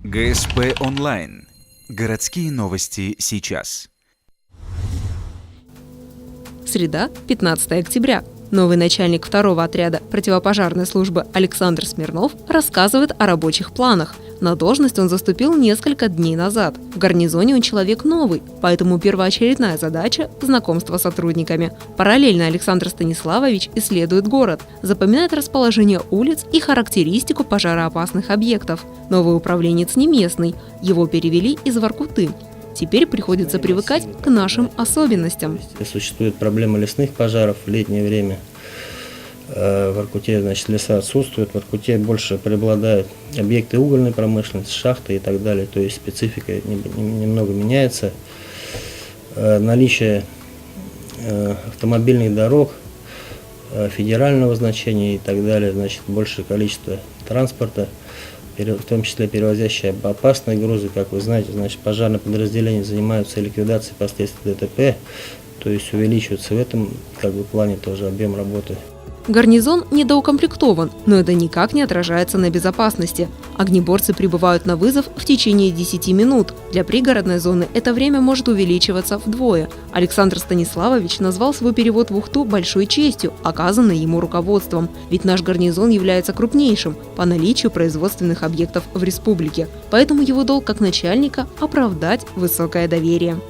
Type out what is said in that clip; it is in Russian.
ГСП онлайн. Городские новости сейчас. Среда, 15 октября. Новый начальник 2-го отряда противопожарной службы Александр Смирнов рассказывает о рабочих планах. На должность он заступил несколько дней назад. В гарнизоне он человек новый, поэтому первоочередная задача – знакомство с сотрудниками. Параллельно Александр Станиславович исследует город, запоминает расположение улиц и характеристику пожароопасных объектов. Новый управленец не местный, его перевели из Воркуты. Теперь приходится привыкать к нашим особенностям. Существует проблема лесных пожаров в летнее время. В Воркуте, леса отсутствуют. В Воркуте больше преобладают объекты угольной промышленности, шахты и так далее. То есть специфика немного меняется. Наличие автомобильных дорог федерального значения и так далее, большее количество транспорта, в том числе перевозящие опасные грузы. Как вы знаете, пожарные подразделения занимаются ликвидацией последствий ДТП, то есть увеличивается в этом плане тоже объем работы. Гарнизон недоукомплектован, но это никак не отражается на безопасности. Огнеборцы прибывают на вызов в течение 10 минут. Для пригородной зоны это время может увеличиваться вдвое. Александр Станиславович назвал свой перевод в Ухту большой честью, оказанной ему руководством. Ведь наш гарнизон является крупнейшим по наличию производственных объектов в республике. Поэтому его долг как начальника – оправдать высокое доверие.